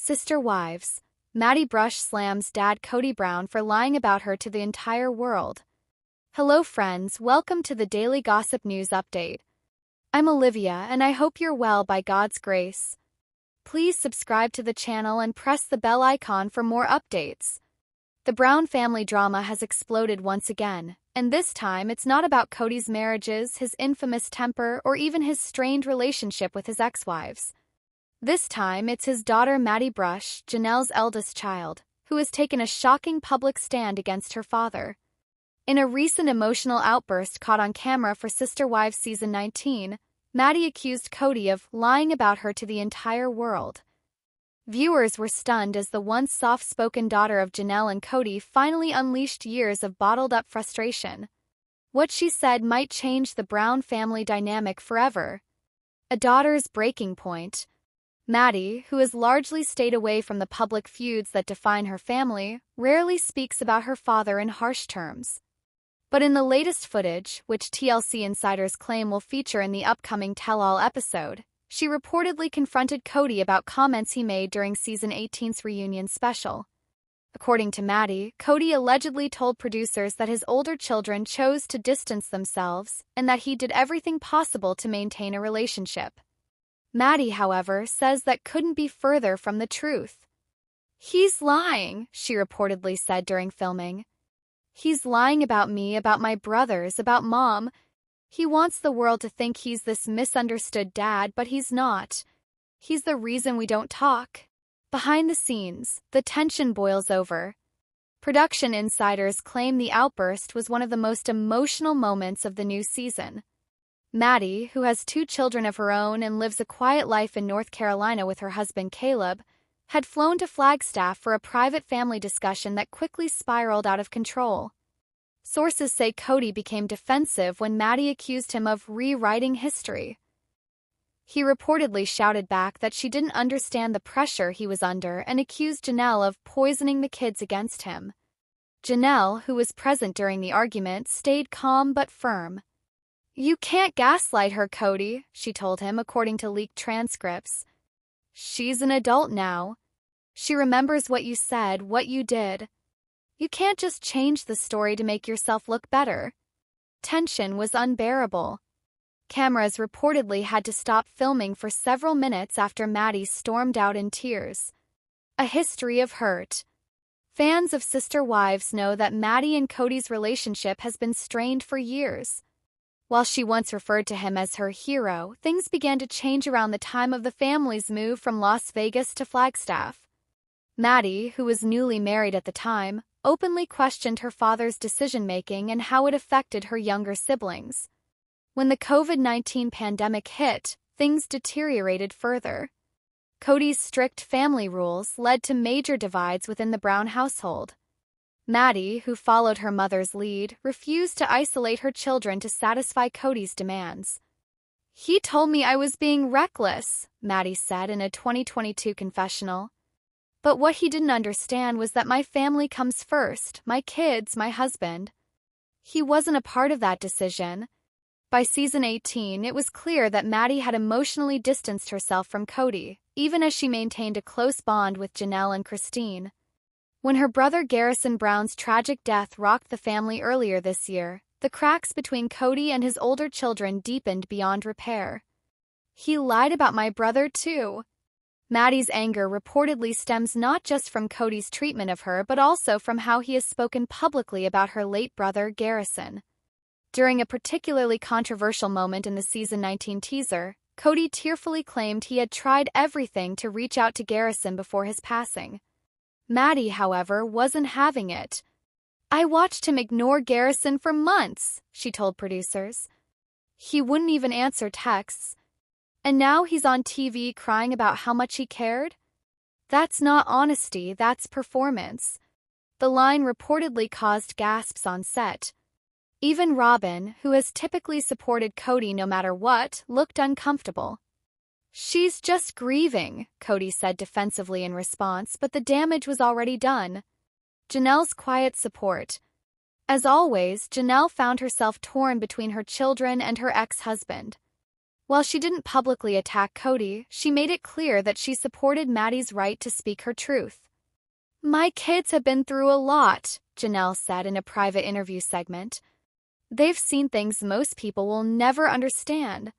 Sister Wives. Maddie Brush slams dad Kody Brown for lying about her to the entire world. Hello friends, welcome to the Daily Gossip News Update. I'm Olivia and I hope you're well by God's grace. Please subscribe to the channel and press the bell icon for more updates. The Brown family drama has exploded once again, and this time it's not about Kody's marriages, his infamous temper, or even his strained relationship with his ex-wives. This time it's his daughter Maddie Brush, Janelle's eldest child, who has taken a shocking public stand against her father. In a recent emotional outburst caught on camera for Sister Wives Season 19, Maddie accused Kody of lying about her to the entire world. Viewers were stunned as the once soft-spoken daughter of Janelle and Kody finally unleashed years of bottled-up frustration. What she said might change the Brown family dynamic forever. A daughter's breaking point. Maddie, who has largely stayed away from the public feuds that define her family, rarely speaks about her father in harsh terms. But in the latest footage, which TLC insiders claim will feature in the upcoming tell-all episode, she reportedly confronted Kody about comments he made during Season 18's reunion special. According to Maddie, Kody allegedly told producers that his older children chose to distance themselves and that he did everything possible to maintain a relationship. Maddie, however, says that couldn't be further from the truth. "He's lying," she reportedly said during filming. "He's lying about me, about my brothers, about Mom. He wants the world to think he's this misunderstood dad, but he's not. He's the reason we don't talk." Behind the scenes, the tension boils over. Production insiders claim the outburst was one of the most emotional moments of the new season. Maddie, who has 2 children of her own and lives a quiet life in North Carolina with her husband Caleb, had flown to Flagstaff for a private family discussion that quickly spiraled out of control. Sources say Kody became defensive when Maddie accused him of rewriting history. He reportedly shouted back that she didn't understand the pressure he was under and accused Janelle of poisoning the kids against him. Janelle, who was present during the argument, stayed calm but firm. "You can't gaslight her, Kody," she told him, according to leaked transcripts. "She's an adult now. She remembers what you said, what you did. You can't just change the story to make yourself look better." Tension was unbearable. Cameras reportedly had to stop filming for several minutes after Maddie stormed out in tears. A history of hurt. Fans of Sister Wives know that Maddie and Kody's relationship has been strained for years. While she once referred to him as her hero, things began to change around the time of the family's move from Las Vegas to Flagstaff. Maddie, who was newly married at the time, openly questioned her father's decision-making and how it affected her younger siblings. When the COVID-19 pandemic hit, things deteriorated further. Kody's strict family rules led to major divides within the Brown household. Maddie, who followed her mother's lead, refused to isolate her children to satisfy Kody's demands. "He told me I was being reckless," Maddie said in a 2022 confessional. "But what he didn't understand was that my family comes first, my kids, my husband. He wasn't a part of that decision." By Season 18, it was clear that Maddie had emotionally distanced herself from Kody, even as she maintained a close bond with Janelle and Christine. When her brother Garrison Brown's tragic death rocked the family earlier this year, the cracks between Kody and his older children deepened beyond repair. "He lied about my brother, too." Maddie's anger reportedly stems not just from Kody's treatment of her but also from how he has spoken publicly about her late brother, Garrison. During a particularly controversial moment in the Season 19 teaser, Kody tearfully claimed he had tried everything to reach out to Garrison before his passing. Maddie, however, wasn't having it. "I watched him ignore Garrison for months," she told producers. "He wouldn't even answer texts. And now he's on TV crying about how much he cared? That's not honesty, that's performance." The line reportedly caused gasps on set. Even Robyn, who has typically supported Kody no matter what, looked uncomfortable. "She's just grieving," Kody said defensively in response, but the damage was already done. Janelle's quiet support. As always, Janelle found herself torn between her children and her ex-husband. While she didn't publicly attack Kody, she made it clear that she supported Maddie's right to speak her truth. "My kids have been through a lot," Janelle said in a private interview segment. "They've seen things most people will never understand.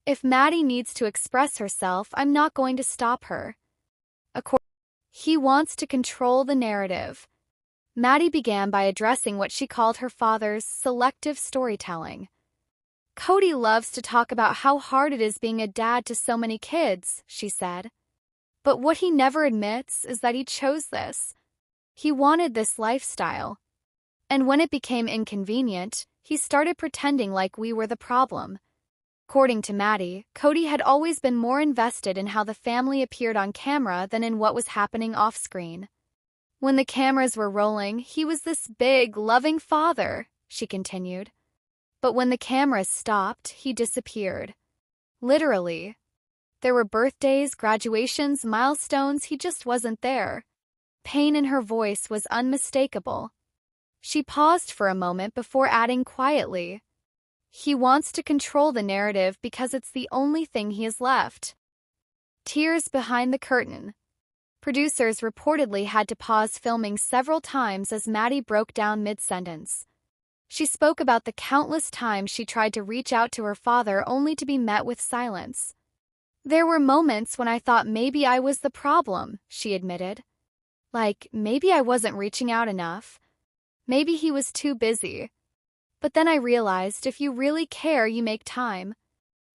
If Maddie needs to express herself, I'm not going to stop her." He wants to control the narrative. Maddie began by addressing what she called her father's selective storytelling. "Kody loves to talk about how hard it is being a dad to so many kids," she said. "But what he never admits is that he chose this. He wanted this lifestyle. And when it became inconvenient, he started pretending like we were the problem." According to Maddie, Kody had always been more invested in how the family appeared on camera than in what was happening off-screen. "When the cameras were rolling, he was this big, loving father," she continued. "But when the cameras stopped, he disappeared. Literally. There were birthdays, graduations, milestones, he just wasn't there." Pain in her voice was unmistakable. She paused for a moment before adding quietly, "He wants to control the narrative because it's the only thing he has left." Tears behind the curtain. Producers reportedly had to pause filming several times as Maddie broke down mid-sentence. She spoke about the countless times she tried to reach out to her father only to be met with silence. "There were moments when I thought maybe I was the problem," she admitted. "Like, maybe I wasn't reaching out enough. Maybe he was too busy. But then I realized if you really care, you make time.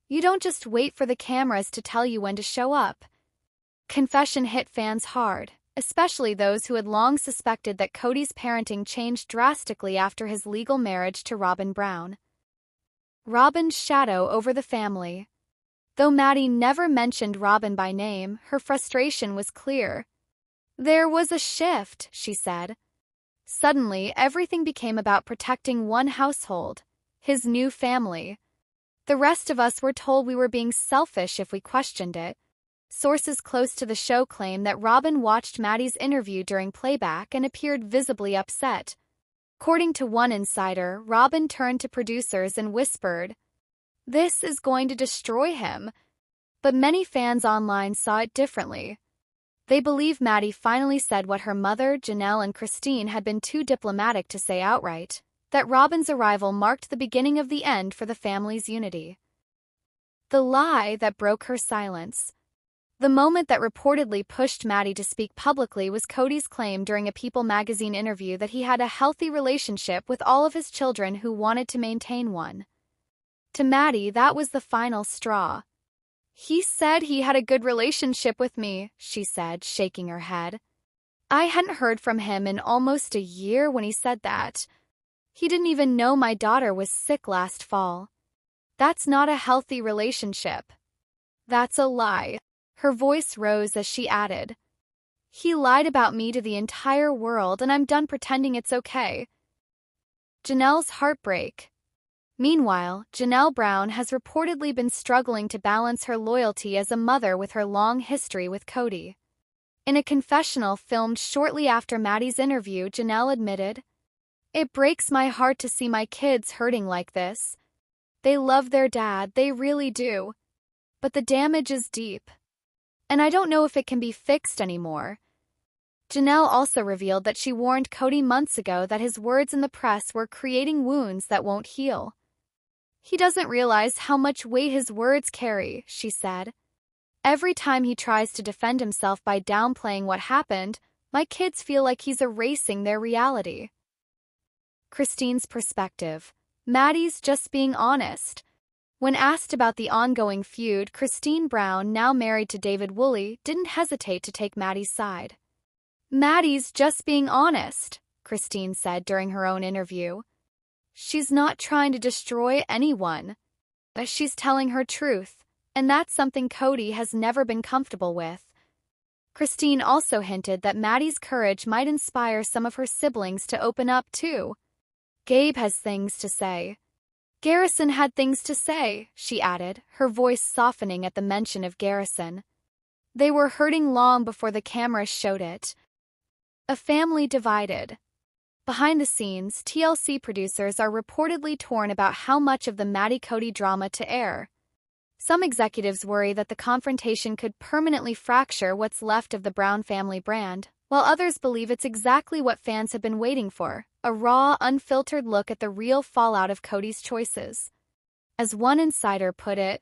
You don't just wait for the cameras to tell you when to show up." Confession hit fans hard, especially those who had long suspected that Kody's parenting changed drastically after his legal marriage to Robyn Brown. Robyn's shadow over the family. Though Maddie never mentioned Robyn by name, her frustration was clear. "There was a shift," she said. "Suddenly, everything became about protecting one household, his new family. The rest of us were told we were being selfish if we questioned it." Sources close to the show claim that Robyn watched Maddie's interview during playback and appeared visibly upset. According to one insider, Robyn turned to producers and whispered, "This is going to destroy him." But many fans online saw it differently. They believe Maddie finally said what her mother, Janelle, and Christine had been too diplomatic to say outright, that Robyn's arrival marked the beginning of the end for the family's unity. The lie that broke her silence. The moment that reportedly pushed Maddie to speak publicly was Kody's claim during a People magazine interview that he had a healthy relationship with all of his children who wanted to maintain one. To Maddie, that was the final straw. "He said he had a good relationship with me," she said, shaking her head. "I hadn't heard from him in almost a year when he said that. He didn't even know my daughter was sick last fall. That's not a healthy relationship. That's a lie." Her voice rose as she added, "He lied about me to the entire world, and I'm done pretending it's okay." Janelle's heartbreak. Meanwhile, Janelle Brown has reportedly been struggling to balance her loyalty as a mother with her long history with Kody. In a confessional filmed shortly after Maddie's interview, Janelle admitted, "It breaks my heart to see my kids hurting like this. They love their dad, they really do. But the damage is deep. And I don't know if it can be fixed anymore." Janelle also revealed that she warned Kody months ago that his words in the press were creating wounds that won't heal. "He doesn't realize how much weight his words carry," she said. "Every time he tries to defend himself by downplaying what happened, my kids feel like he's erasing their reality." Christine's perspective. Maddie's just being honest. When asked about the ongoing feud, Christine Brown, now married to David Woolley, didn't hesitate to take Maddie's side. "Maddie's just being honest," Christine said during her own interview. "She's not trying to destroy anyone. But she's telling her truth, and that's something Kody has never been comfortable with." Christine also hinted that Maddie's courage might inspire some of her siblings to open up too. "Gabe has things to say. Garrison had things to say," she added, her voice softening at the mention of Garrison. "They were hurting long before the cameras showed it." A family divided. Behind the scenes, TLC producers are reportedly torn about how much of the Maddie-Kody drama to air. Some executives worry that the confrontation could permanently fracture what's left of the Brown family brand, while others believe it's exactly what fans have been waiting for, a raw, unfiltered look at the real fallout of Kody's choices. As one insider put it,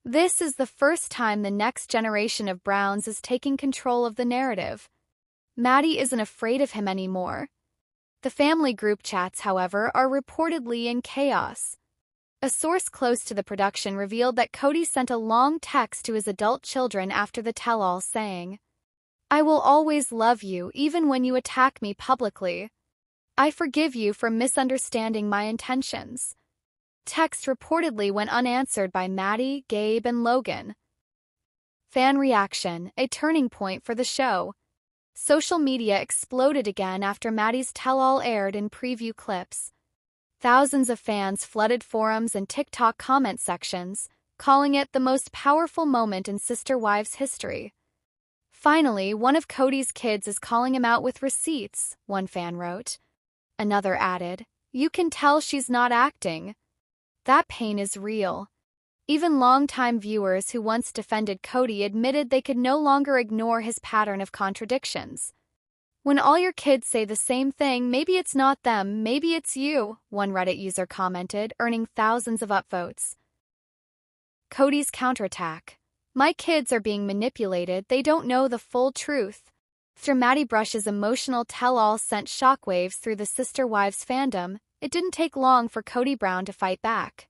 "This is the first time the next generation of Browns is taking control of the narrative. Maddie isn't afraid of him anymore." The family group chats, however, are reportedly in chaos. A source close to the production revealed that Kody sent a long text to his adult children after the tell-all saying, "I will always love you even when you attack me publicly. I forgive you for misunderstanding my intentions." Text reportedly went unanswered by Maddie, Gabe, and Logan. Fan reaction, a turning point for the show. Social media exploded again after Maddie's tell-all aired in preview clips. Thousands of fans flooded forums and TikTok comment sections, calling it the most powerful moment in Sister Wives history. "Finally, one of Kody's kids is calling him out with receipts," one fan wrote. Another added, "You can tell she's not acting." That pain is real. Even longtime viewers who once defended Kody admitted they could no longer ignore his pattern of contradictions. "When all your kids say the same thing, maybe it's not them, maybe it's you," one Reddit user commented, earning thousands of upvotes. Kody's counterattack. "My kids are being manipulated, they don't know the full truth." After Maddie Brush's emotional tell-all sent shockwaves through the Sister Wives fandom, it didn't take long for Kody Brown to fight back.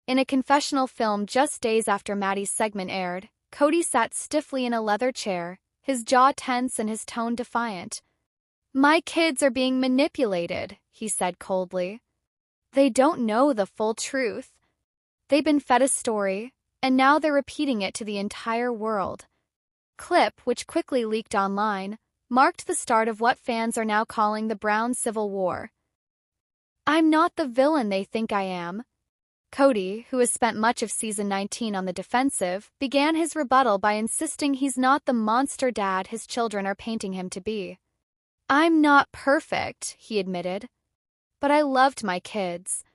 In a confessional film just days after Maddie's segment aired, Kody sat stiffly in a leather chair, his jaw tense and his tone defiant. "My kids are being manipulated," he said coldly. "They don't know the full truth. They've been fed a story, and now they're repeating it to the entire world." Clip, which quickly leaked online, marked the start of what fans are now calling the Brown Civil War. "I'm not the villain they think I am." Kody, who has spent much of season 19 on the defensive, began his rebuttal by insisting he's not the monster dad his children are painting him to be. "I'm not perfect," he admitted, "but I loved my kids.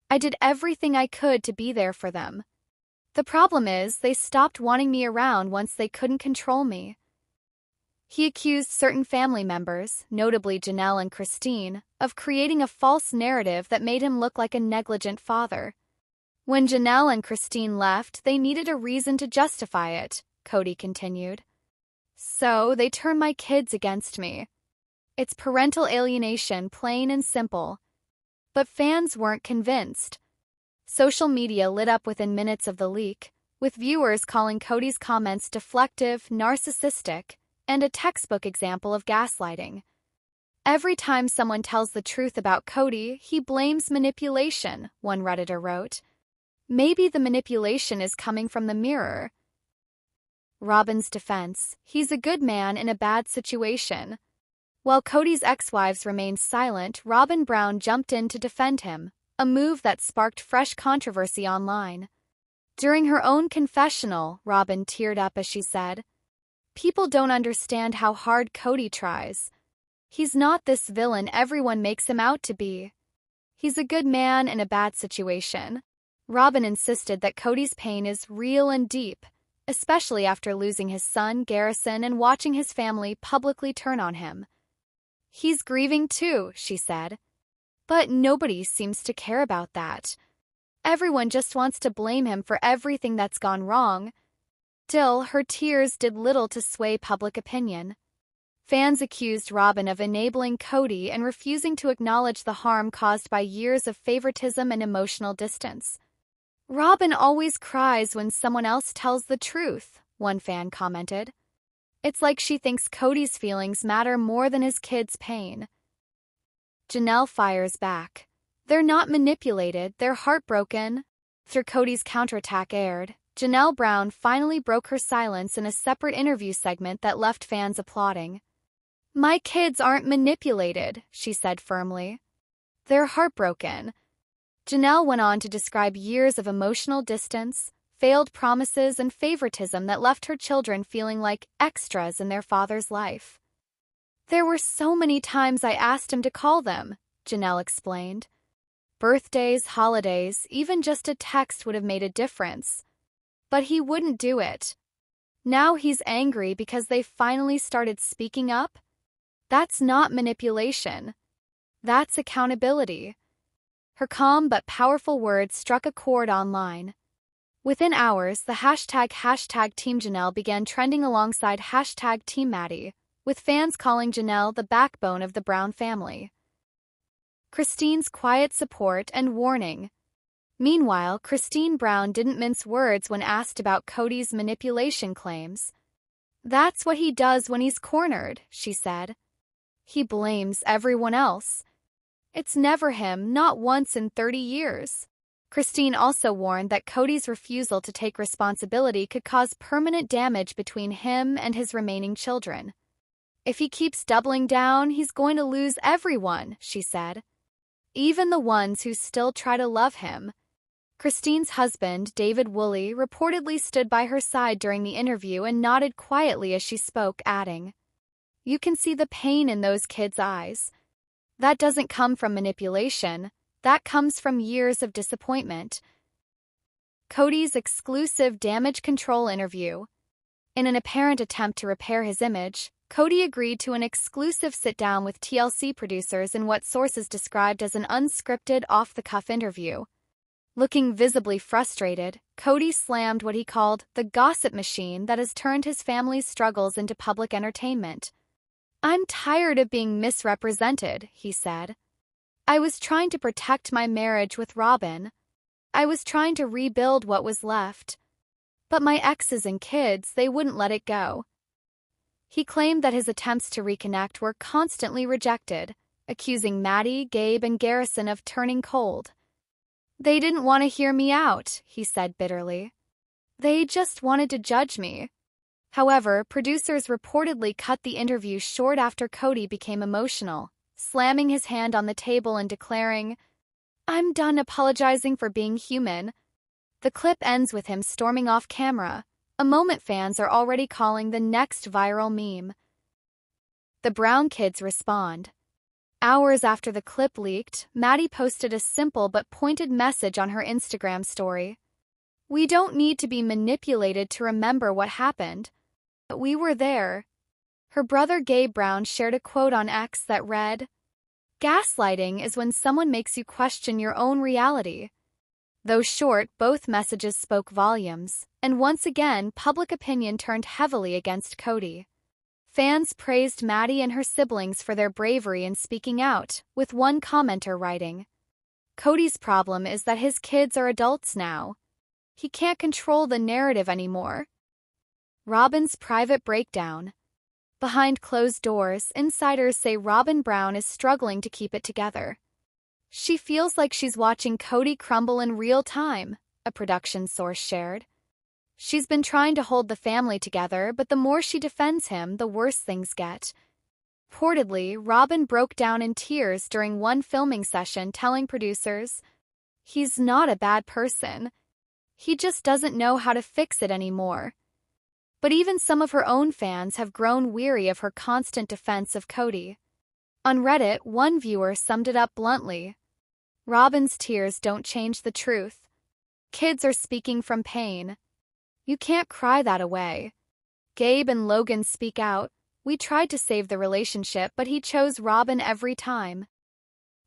I did everything I could to be there for them. The problem is they stopped wanting me around once they couldn't control me." He accused certain family members, notably Janelle and Christine, of creating a false narrative that made him look like a negligent father. "When Janelle and Christine left, they needed a reason to justify it," Kody continued. "So they turned my kids against me. It's parental alienation, plain and simple." But fans weren't convinced. Social media lit up within minutes of the leak, with viewers calling Kody's comments deflective, narcissistic, and a textbook example of gaslighting. "Every time someone tells the truth about Kody, he blames manipulation," one Redditor wrote. "Maybe the manipulation is coming from the mirror." Robyn's defense. "He's a good man in a bad situation." While Kody's ex-wives remained silent, Robyn Brown jumped in to defend him, a move that sparked fresh controversy online. During her own confessional, Robyn teared up as she said, "People don't understand how hard Kody tries. He's not this villain everyone makes him out to be. He's a good man in a bad situation." Robyn insisted that Kody's pain is real and deep, especially after losing his son, Garrison, and watching his family publicly turn on him. "He's grieving too," she said. "But nobody seems to care about that. Everyone just wants to blame him for everything that's gone wrong." Still, her tears did little to sway public opinion. Fans accused Robyn of enabling Kody and refusing to acknowledge the harm caused by years of favoritism and emotional distance. "Robyn always cries when someone else tells the truth," one fan commented. "It's like she thinks Kody's feelings matter more than his kids' pain." Janelle fires back. "They're not manipulated, they're heartbroken." After Kody's counterattack aired, Janelle Brown finally broke her silence in a separate interview segment that left fans applauding. "My kids aren't manipulated," she said firmly. "They're heartbroken." Janelle went on to describe years of emotional distance, failed promises, and favoritism that left her children feeling like extras in their father's life. "There were so many times I asked him to call them," Janelle explained. "Birthdays, holidays, even just a text would have made a difference. But he wouldn't do it. Now he's angry because they finally started speaking up? That's not manipulation. That's accountability. Her calm but powerful words struck a chord online. Within hours, the hashtag Team Janelle began trending alongside hashtag Team Maddie, with fans calling Janelle the backbone of the Brown family. Christine's quiet support and warning. Meanwhile, Christine Brown didn't mince words when asked about Kody's manipulation claims. That's what he does when he's cornered, she said. He blames everyone else. It's never him, not once in 30 years. Christine also warned that Kody's refusal to take responsibility could cause permanent damage between him and his remaining children. If he keeps doubling down, he's going to lose everyone, she said. Even the ones who still try to love him. Christine's husband, David Woolley, reportedly stood by her side during the interview and nodded quietly as she spoke, adding, "You can see the pain in those kids' eyes. That doesn't come from manipulation. That comes from years of disappointment." Kody's exclusive damage control interview. In an apparent attempt to repair his image, Kody agreed to an exclusive sit-down with TLC producers in what sources described as an unscripted, off-the-cuff interview. Looking visibly frustrated, Kody slammed what he called the gossip machine that has turned his family's struggles into public entertainment. "I'm tired of being misrepresented," he said. "I was trying to protect my marriage with Robyn. I was trying to rebuild what was left. But my exes and kids, they wouldn't let it go." He claimed that his attempts to reconnect were constantly rejected, accusing Maddie, Gabe, and Garrison of turning cold. "They didn't want to hear me out," he said bitterly. "They just wanted to judge me." However, producers reportedly cut the interview short after Kody became emotional, slamming his hand on the table and declaring, "I'm done apologizing for being human." The clip ends with him storming off camera, a moment fans are already calling the next viral meme. The Brown kids respond. Hours after the clip leaked, Maddie posted a simple but pointed message on her Instagram story. "We don't need to be manipulated to remember what happened. We were there." Her brother Gabe Brown shared a quote on X that read, "Gaslighting is when someone makes you question your own reality." Though short, both messages spoke volumes, and once again, public opinion turned heavily against Kody. Fans praised Maddie and her siblings for their bravery in speaking out, with one commenter writing, "Kody's problem is that his kids are adults now. He can't control the narrative anymore." Robyn's private breakdown. Behind closed doors, insiders say Robyn Brown is struggling to keep it together. She feels like she's watching Kody crumble in real time, a production source shared. She's been trying to hold the family together, but the more she defends him, the worse things get. Reportedly, Robyn broke down in tears during one filming session, telling producers, "He's not a bad person. He just doesn't know how to fix it anymore." But even some of her own fans have grown weary of her constant defense of Kody. On Reddit, one viewer summed it up bluntly, "Robyn's tears don't change the truth. Kids are speaking from pain. You can't cry that away." Gabe and Logan speak out, "We tried to save the relationship, but he chose Robyn every time."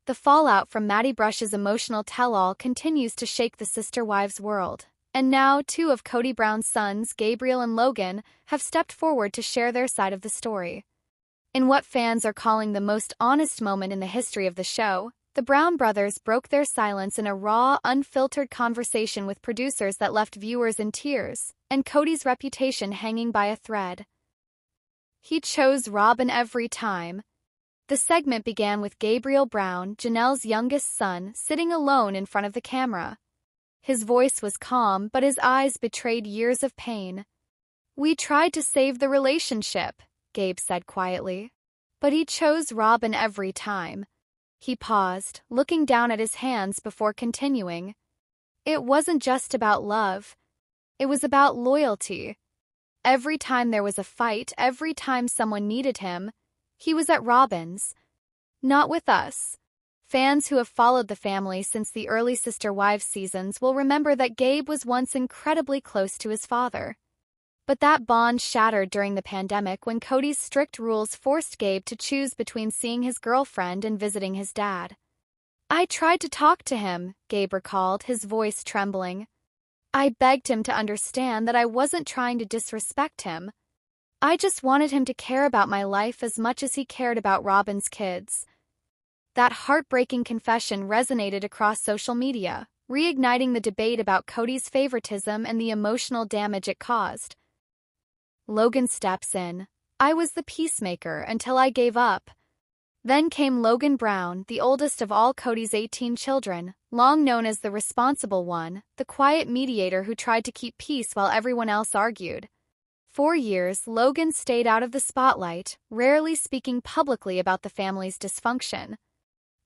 The fallout from Maddie Brush's emotional tell-all continues to shake the sister wives' world, and now two of Kody Brown's sons, Gabriel and Logan, have stepped forward to share their side of the story. In what fans are calling the most honest moment in the history of the show, the Brown brothers broke their silence in a raw, unfiltered conversation with producers that left viewers in tears, and Kody's reputation hanging by a thread. "He chose Robyn every time." The segment began with Gabriel Brown, Janelle's youngest son, sitting alone in front of the camera. His voice was calm, but his eyes betrayed years of pain. "We tried to save the relationship," Gabe said quietly. "But he chose Robyn every time." He paused, looking down at his hands before continuing. "It wasn't just about love. It was about loyalty. Every time there was a fight, every time someone needed him, he was at Robyn's. Not with us." Fans who have followed the family since the early Sister Wives seasons will remember that Gabe was once incredibly close to his father. But that bond shattered during the pandemic when Kody's strict rules forced Gabe to choose between seeing his girlfriend and visiting his dad. "I tried to talk to him," Gabe recalled, his voice trembling. "I begged him to understand that I wasn't trying to disrespect him. I just wanted him to care about my life as much as he cared about Robyn's kids." That heartbreaking confession resonated across social media, reigniting the debate about Kody's favoritism and the emotional damage it caused. Logan steps in. "I was the peacemaker until I gave up." Then came Logan Brown, the oldest of all Kody's 18 children, long known as the responsible one, the quiet mediator who tried to keep peace while everyone else argued. For years, Logan stayed out of the spotlight, rarely speaking publicly about the family's dysfunction.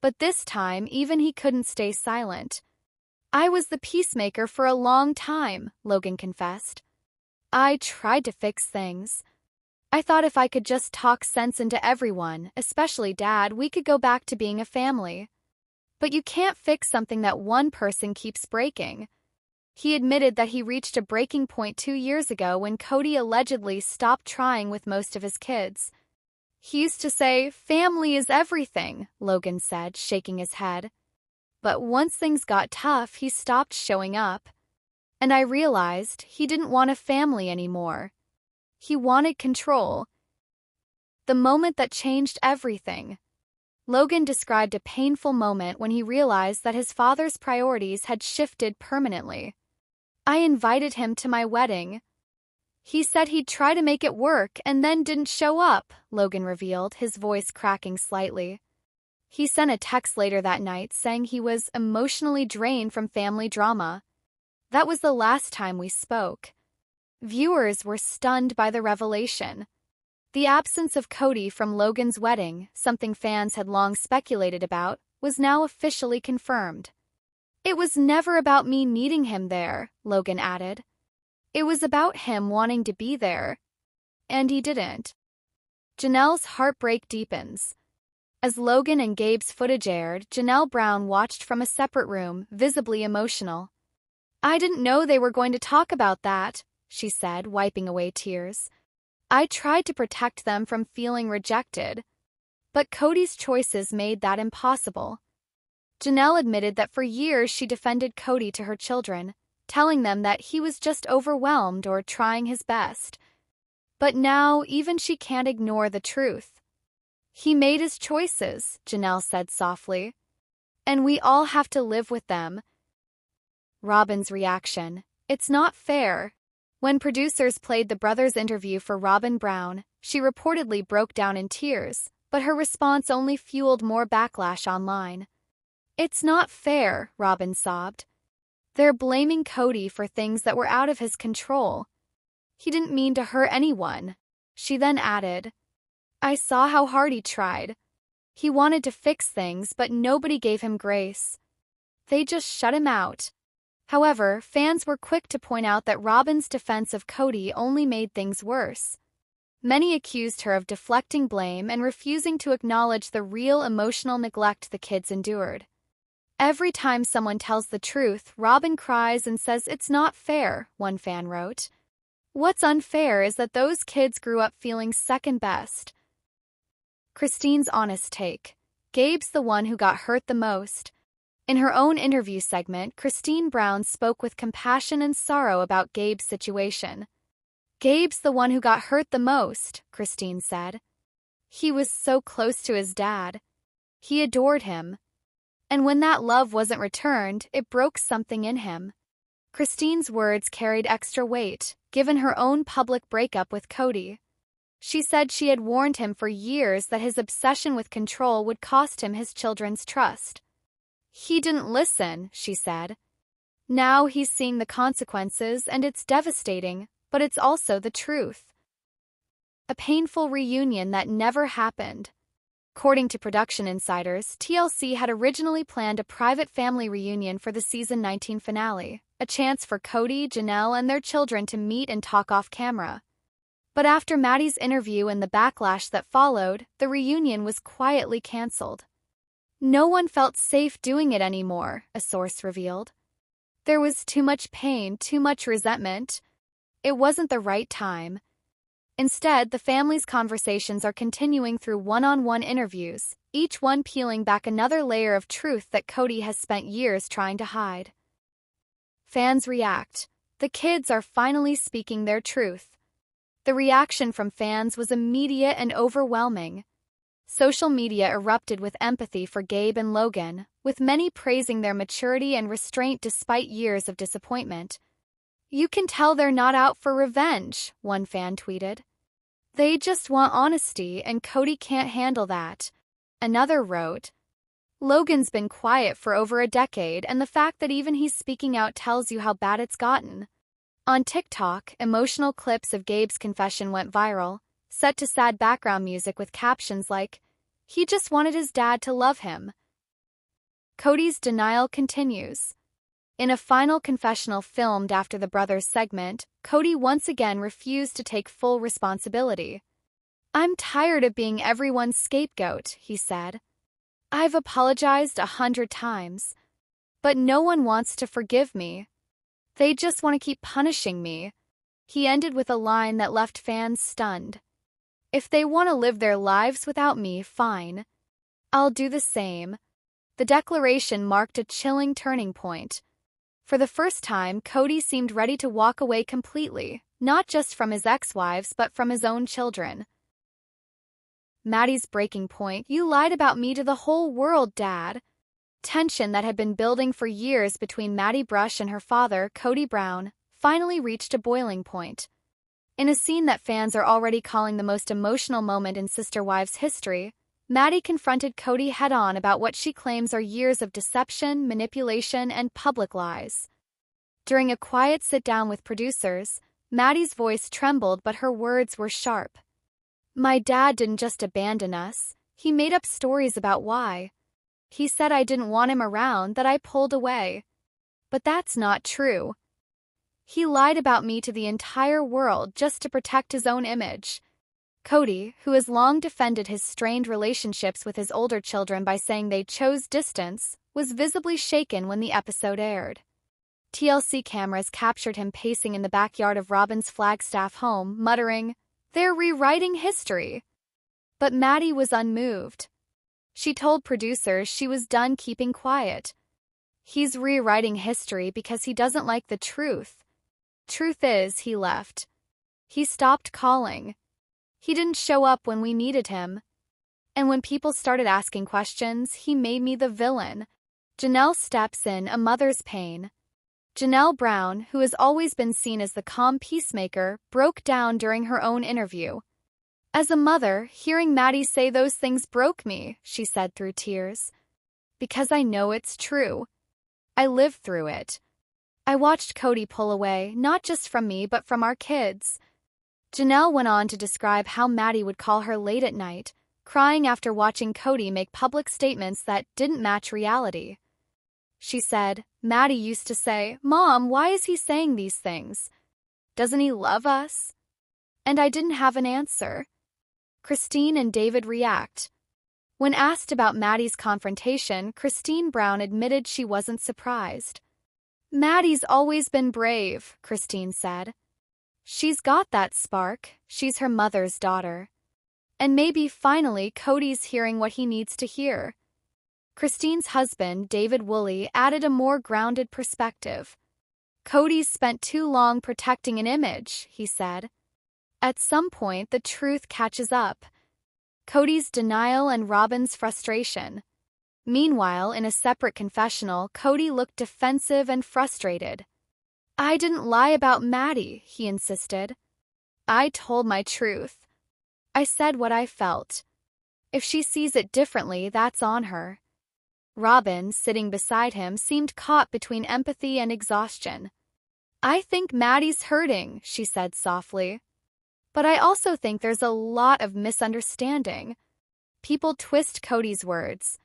But this time, even he couldn't stay silent. "I was the peacemaker for a long time," Logan confessed. "I tried to fix things. I thought if I could just talk sense into everyone, especially Dad, we could go back to being a family. But you can't fix something that one person keeps breaking." He admitted that he reached a breaking point 2 years ago when Kody allegedly stopped trying with most of his kids. "He used to say, 'Family is everything,'" Logan said, shaking his head. "But once things got tough, he stopped showing up. And I realized he didn't want a family anymore. He wanted control." The moment that changed everything. Logan described a painful moment when he realized that his father's priorities had shifted permanently. "I invited him to my wedding. He said he'd try to make it work and then didn't show up," Logan revealed, his voice cracking slightly. He sent a text later that night saying he was emotionally drained from family drama. "That was the last time we spoke." Viewers were stunned by the revelation. The absence of Kody from Logan's wedding, something fans had long speculated about, was now officially confirmed. "It was never about me needing him there," Logan added. "It was about him wanting to be there. And he didn't." Janelle's heartbreak deepens. As Logan and Gabe's footage aired, Janelle Brown watched from a separate room, visibly emotional. "I didn't know they were going to talk about that," she said, wiping away tears. "I tried to protect them from feeling rejected. But Kody's choices made that impossible." Janelle admitted that for years she defended Kody to her children, telling them that he was just overwhelmed or trying his best. But now, even she can't ignore the truth. "He made his choices," Janelle said softly. "And we all have to live with them." Robyn's reaction. "It's not fair." When producers played the brothers' interview for Garrison Brown, she reportedly broke down in tears, but her response only fueled more backlash online. "It's not fair," Robyn sobbed. "They're blaming Kody for things that were out of his control. He didn't mean to hurt anyone." She then added, "I saw how hard he tried. He wanted to fix things, but nobody gave him grace. They just shut him out." However, fans were quick to point out that Robyn's defense of Kody only made things worse. Many accused her of deflecting blame and refusing to acknowledge the real emotional neglect the kids endured. "Every time someone tells the truth, Robyn cries and says it's not fair," one fan wrote. "What's unfair is that those kids grew up feeling second best." Christine's honest take. Gabe's the one who got hurt the most. In her own interview segment, Christine Brown spoke with compassion and sorrow about Gabe's situation. "Gabe's the one who got hurt the most," Christine said. "He was so close to his dad. He adored him. And when that love wasn't returned, it broke something in him." Christine's words carried extra weight, given her own public breakup with Kody. She said she had warned him for years that his obsession with control would cost him his children's trust. "He didn't listen," she said. "Now he's seeing the consequences and it's devastating, but it's also the truth." A painful reunion that never happened. According to production insiders, TLC had originally planned a private family reunion for the season 19 finale, a chance for Kody, Janelle, and their children to meet and talk off camera. But after Maddie's interview and the backlash that followed, the reunion was quietly canceled. No one felt safe doing it anymore, a source revealed. There was too much pain, too much resentment. It wasn't the right time. Instead, the family's conversations are continuing through one-on-one interviews, each one peeling back another layer of truth that Kody has spent years trying to hide. Fans react. The kids are finally speaking their truth. The reaction from fans was immediate and overwhelming. Social media erupted with empathy for Gabe and Logan, with many praising their maturity and restraint despite years of disappointment. "You can tell they're not out for revenge," one fan tweeted. "They just want honesty, and Kody can't handle that," another wrote. "Logan's been quiet for over a decade, and the fact that even he's speaking out tells you how bad it's gotten." On TikTok, emotional clips of Gabe's confession went viral, set to sad background music with captions like, "He just wanted his dad to love him." Kody's denial continues. In a final confessional filmed after the brothers' segment, Kody once again refused to take full responsibility. "I'm tired of being everyone's scapegoat," he said. "I've apologized 100 times. But no one wants to forgive me. They just want to keep punishing me." He ended with a line that left fans stunned. "If they want to live their lives without me, fine. I'll do the same." The declaration marked a chilling turning point. For the first time, Kody seemed ready to walk away completely, not just from his ex-wives but from his own children. Maddie's breaking point: "You lied about me to the whole world, Dad." Tension that had been building for years between Maddie Brush and her father, Kody Brown, finally reached a boiling point. In a scene that fans are already calling the most emotional moment in Sister Wives history, Maddie confronted Kody head-on about what she claims are years of deception, manipulation, and public lies. During a quiet sit-down with producers, Maddie's voice trembled but her words were sharp. "My dad didn't just abandon us, he made up stories about why. He said I didn't want him around, that I pulled away. But that's not true. He lied about me to the entire world just to protect his own image." Kody, who has long defended his strained relationships with his older children by saying they chose distance, was visibly shaken when the episode aired. TLC cameras captured him pacing in the backyard of Robyn's Flagstaff home, muttering, "They're rewriting history." But Maddie was unmoved. She told producers she was done keeping quiet. "He's rewriting history because he doesn't like the truth. Truth is, he left. He stopped calling. He didn't show up when we needed him. And when people started asking questions, he made me the villain." Janelle steps in, a mother's pain. Janelle Brown, who has always been seen as the calm peacemaker, broke down during her own interview. "As a mother, hearing Maddie say those things broke me," she said through tears. "Because I know it's true. I lived through it. I watched Kody pull away, not just from me but from our kids." Janelle went on to describe how Maddie would call her late at night, crying after watching Kody make public statements that didn't match reality. She said, "Maddie used to say, 'Mom, why is he saying these things? Doesn't he love us?' And I didn't have an answer." Christine and David react. When asked about Maddie's confrontation, Christine Brown admitted she wasn't surprised. "Maddie's always been brave," Christine said. "She's got that spark, she's her mother's daughter. And maybe finally Kody's hearing what he needs to hear." Christine's husband, David Woolley, added a more grounded perspective. "Kody's spent too long protecting an image," he said. "At some point, the truth catches up." Kody's denial and Robyn's frustration. Meanwhile, in a separate confessional, Kody looked defensive and frustrated. "I didn't lie about Maddie," he insisted. "I told my truth. I said what I felt. If she sees it differently, that's on her." Robyn, sitting beside him, seemed caught between empathy and exhaustion. "I think Maddie's hurting," she said softly. "But I also think there's a lot of misunderstanding. People twist Kody's words.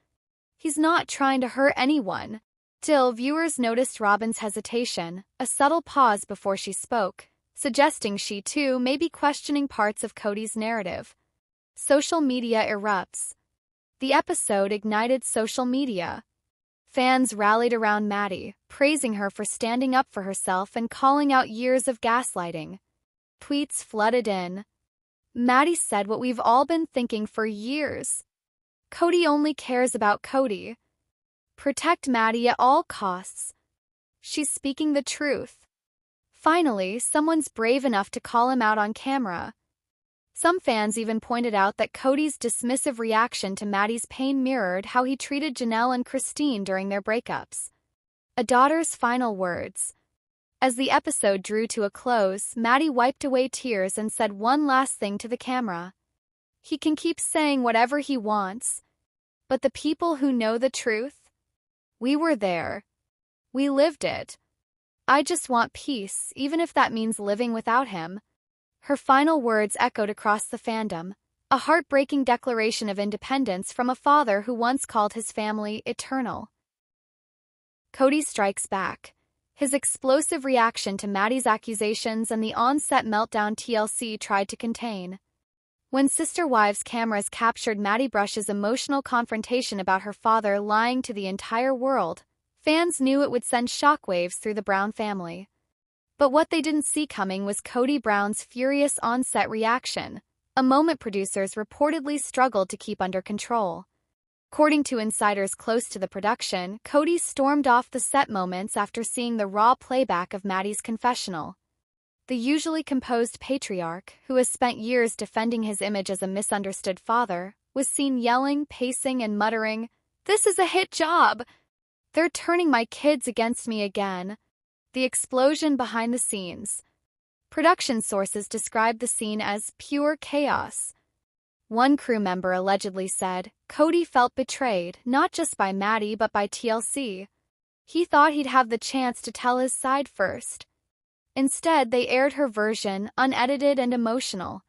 He's not trying to hurt anyone." Still, viewers noticed Robyn's hesitation, a subtle pause before she spoke, suggesting she too may be questioning parts of Kody's narrative. Social media erupts. The episode ignited social media. Fans rallied around Maddie, praising her for standing up for herself and calling out years of gaslighting. Tweets flooded in. Maddie said what we've all been thinking for years. Kody only cares about Kody. Protect Maddie at all costs. She's speaking the truth. Finally, someone's brave enough to call him out on camera. Some fans even pointed out that Kody's dismissive reaction to Maddie's pain mirrored how he treated Janelle and Christine during their breakups. A daughter's final words. As the episode drew to a close, Maddie wiped away tears and said one last thing to the camera. He can keep saying whatever he wants, but the people who know the truth? We were there. We lived it. I just want peace, even if that means living without him. Her final words echoed across the fandom, a heartbreaking declaration of independence from a father who once called his family eternal. Kody strikes back. His explosive reaction to Maddie's accusations and the on-set meltdown TLC tried to contain. When Sister Wives cameras captured Maddie Brush's emotional confrontation about her father lying to the entire world, fans knew it would send shockwaves through the Brown family. But what they didn't see coming was Kody Brown's furious on-set reaction, a moment producers reportedly struggled to keep under control. According to insiders close to the production, Kody stormed off the set moments after seeing the raw playback of Maddie's confessional. The usually composed patriarch, who has spent years defending his image as a misunderstood father, was seen yelling, pacing, and muttering, "This is a hit job! They're turning my kids against me again." The explosion behind the scenes. Production sources described the scene as pure chaos. One crew member allegedly said, Kody felt betrayed, not just by Maddie but by TLC. He thought he'd have the chance to tell his side first. Instead, they aired her version, unedited and emotional.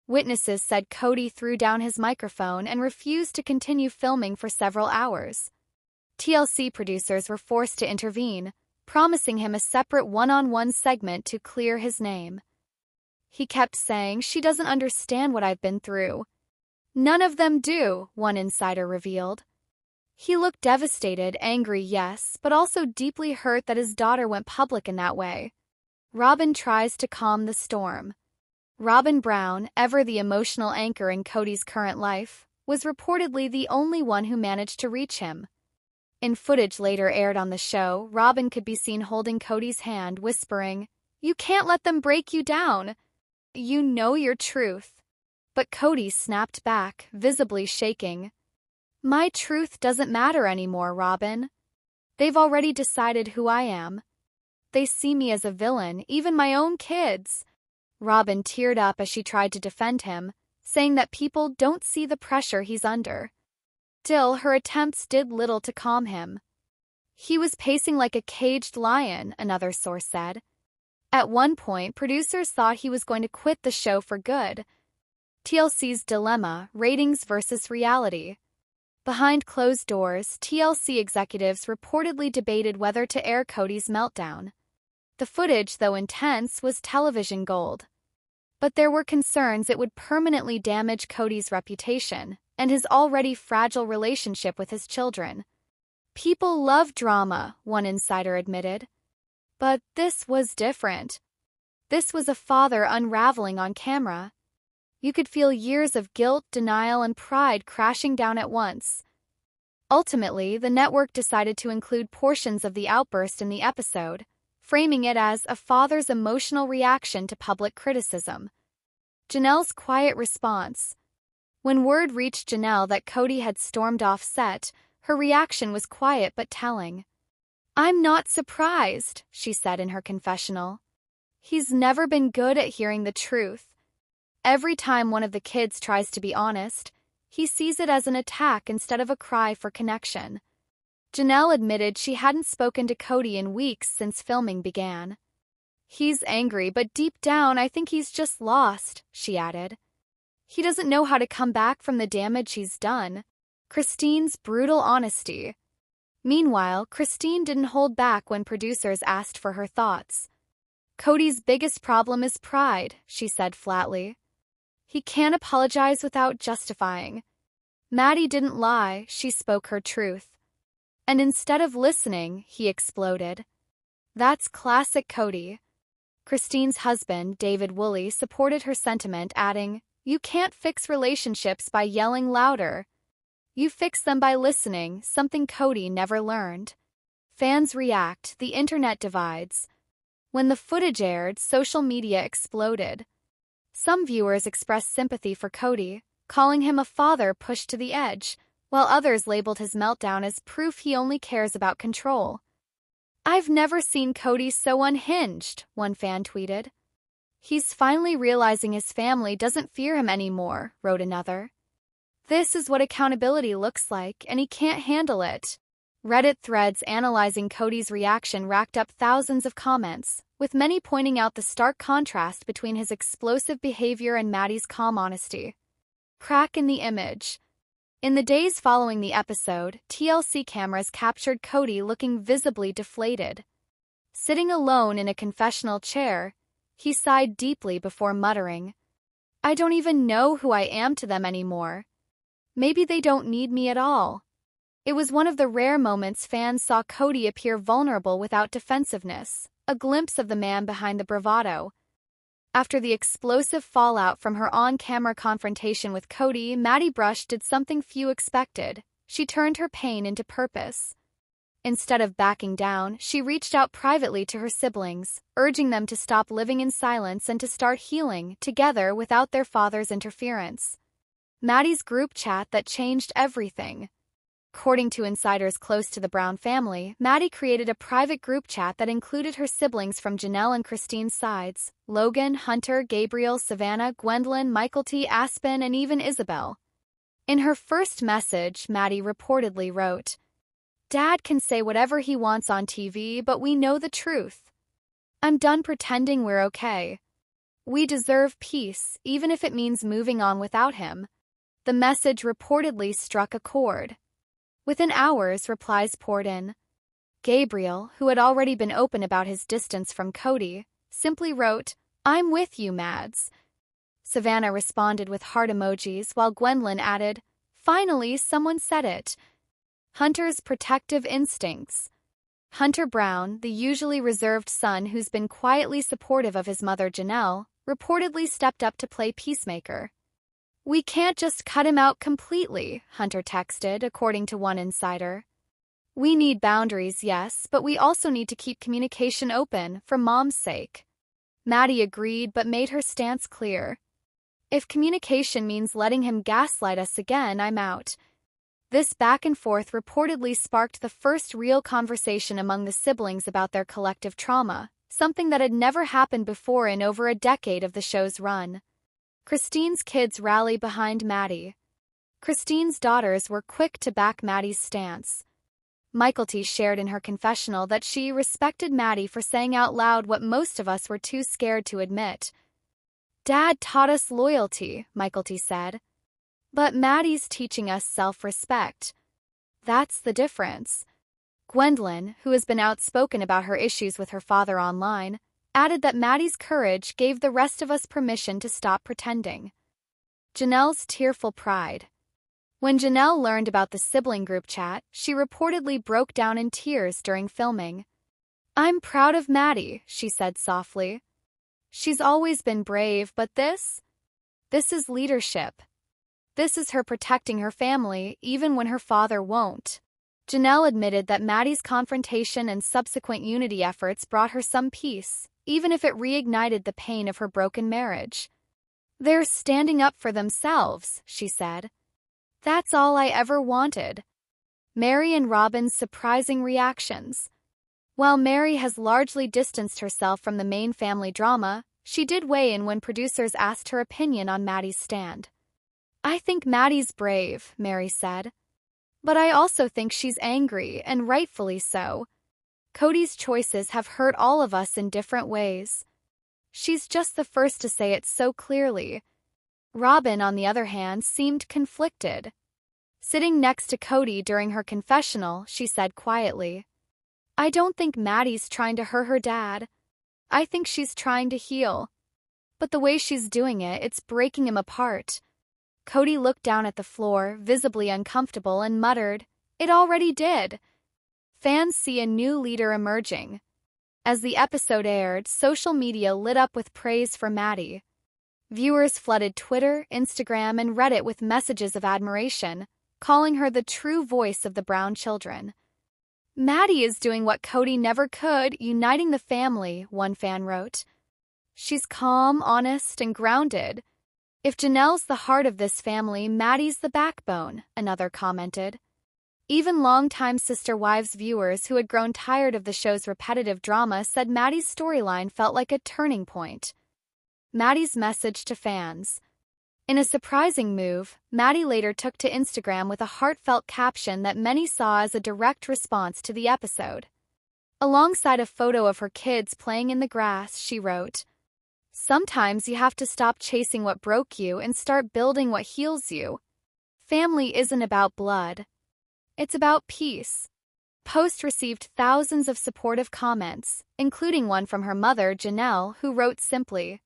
Witnesses said Kody threw down his microphone and refused to continue filming for several hours. TLC producers were forced to intervene, promising him a separate one-on-one segment to clear his name. He kept saying, "She doesn't understand what I've been through." "None of them do," one insider revealed. He looked devastated, angry, yes, but also deeply hurt that his daughter went public in that way. Robyn tries to calm the storm. Robyn Brown, ever the emotional anchor in Kody's current life, was reportedly the only one who managed to reach him. In footage later aired on the show, Robyn could be seen holding Kody's hand, whispering, "You can't let them break you down. You know your truth." But Kody snapped back, visibly shaking. "My truth doesn't matter anymore, Robyn. They've already decided who I am. They see me as a villain, even my own kids." Robyn teared up as she tried to defend him, saying that people don't see the pressure he's under. Still, her attempts did little to calm him. "He was pacing like a caged lion," another source said. At one point, producers thought he was going to quit the show for good. TLC's dilemma, ratings versus reality. Behind closed doors, TLC executives reportedly debated whether to air Kody's meltdown. The footage, though intense, was television gold. But there were concerns it would permanently damage Kody's reputation and his already fragile relationship with his children. "People love drama," one insider admitted. But this was different. This was a father unraveling on camera. You could feel years of guilt, denial, and pride crashing down at once. Ultimately, the network decided to include portions of the outburst in the episode, framing it as a father's emotional reaction to public criticism. Janelle's quiet response. When word reached Janelle that Kody had stormed off set, her reaction was quiet but telling. "I'm not surprised," she said in her confessional. "He's never been good at hearing the truth. Every time one of the kids tries to be honest, he sees it as an attack instead of a cry for connection." Janelle admitted she hadn't spoken to Kody in weeks since filming began. "He's angry, but deep down I think he's just lost," she added. "He doesn't know how to come back from the damage he's done." Christine's brutal honesty. Meanwhile, Christine didn't hold back when producers asked for her thoughts. "Kody's biggest problem is pride," she said flatly. "He can't apologize without justifying. Maddie didn't lie, she spoke her truth. And instead of listening, he exploded. That's classic Kody. Christine's husband, David Woolley, supported her sentiment, adding, "You can't fix relationships by yelling louder. You fix them by listening, something Kody never learned." Fans react, the internet divides. When the footage aired, social media exploded. Some viewers expressed sympathy for Kody, calling him a father pushed to the edge, while others labeled his meltdown as proof he only cares about control. "I've never seen Kody so unhinged," one fan tweeted. "He's finally realizing his family doesn't fear him anymore," wrote another. "This is what accountability looks like, and he can't handle it." Reddit threads analyzing Kody's reaction racked up thousands of comments, with many pointing out the stark contrast between his explosive behavior and Maddie's calm honesty. Crack in the image. In the days following the episode, TLC cameras captured Kody looking visibly deflated. Sitting alone in a confessional chair, he sighed deeply before muttering, "I don't even know who I am to them anymore. Maybe they don't need me at all." It was one of the rare moments fans saw Kody appear vulnerable without defensiveness, a glimpse of the man behind the bravado. After the explosive fallout from her on-camera confrontation with Kody, Maddie Brush did something few expected. She turned her pain into purpose. Instead of backing down, she reached out privately to her siblings, urging them to stop living in silence and to start healing together without their father's interference. Maddie's group chat that changed everything. According to insiders close to the Brown family, Maddie created a private group chat that included her siblings from Janelle and Christine's sides: Logan, Hunter, Gabriel, Savannah, Gwendolyn, Michael T, Aspen, and even Isabel. In her first message, Maddie reportedly wrote, "Dad can say whatever he wants on TV, but we know the truth. I'm done pretending we're okay. We deserve peace, even if it means moving on without him." The message reportedly struck a chord. Within hours, replies poured in. Gabriel, who had already been open about his distance from Kody, simply wrote, "I'm with you, Mads." Savannah responded with heart emojis, while Gwendolyn added, "Finally, someone said it." Hunter's protective instincts. Hunter Brown, the usually reserved son who's been quietly supportive of his mother Janelle, reportedly stepped up to play peacemaker. "We can't just cut him out completely," Hunter texted, according to one insider. "We need boundaries, yes, but we also need to keep communication open, for Mom's sake." Maddie agreed but made her stance clear. "If communication means letting him gaslight us again, I'm out." This back and forth reportedly sparked the first real conversation among the siblings about their collective trauma, something that had never happened before in over a decade of the show's run. Christine's kids rally behind Maddie. Christine's daughters were quick to back Maddie's stance. Michael T shared in her confessional that she respected Maddie for saying out loud what most of us were too scared to admit. "Dad taught us loyalty," Michael T said. "But Maddie's teaching us self-respect. That's the difference." Gwendolyn, who has been outspoken about her issues with her father online, added that Maddie's courage gave the rest of us permission to stop pretending. Janelle's tearful pride. When Janelle learned about the sibling group chat, she reportedly broke down in tears during filming. "I'm proud of Maddie," she said softly. "She's always been brave, but this is leadership. This is her protecting her family, even when her father won't." Janelle admitted that Maddie's confrontation and subsequent unity efforts brought her some peace, even if it reignited the pain of her broken marriage. "They're standing up for themselves," she said. "That's all I ever wanted." Mary and Robyn's surprising reactions. While Mary has largely distanced herself from the main family drama, she did weigh in when producers asked her opinion on Maddie's stand. "I think Maddie's brave," Mary said. "But I also think she's angry, and rightfully so. Kody's choices have hurt all of us in different ways. She's just the first to say it so clearly." Robyn, on the other hand, seemed conflicted. Sitting next to Kody during her confessional, she said quietly, "I don't think Maddie's trying to hurt her dad. I think she's trying to heal. But the way she's doing it, it's breaking him apart. Kody looked down at the floor, visibly uncomfortable, and muttered, "It already did." Fans see a new leader emerging. As the episode aired, social media lit up with praise for Maddie. Viewers flooded Twitter, Instagram, and Reddit with messages of admiration, calling her the true voice of the Brown children. "Maddie is doing what Kody never could, uniting the family," one fan wrote. "She's calm, honest, and grounded. If Janelle's the heart of this family, Maddie's the backbone," another commented. Even longtime Sister Wives viewers who had grown tired of the show's repetitive drama said Maddie's storyline felt like a turning point. Maddie's message to fans. In a surprising move, Maddie later took to Instagram with a heartfelt caption that many saw as a direct response to the episode. Alongside a photo of her kids playing in the grass, she wrote, "Sometimes you have to stop chasing what broke you and start building what heals you. Family isn't about blood. It's about peace." Post received thousands of supportive comments, including one from her mother, Janelle, who wrote simply,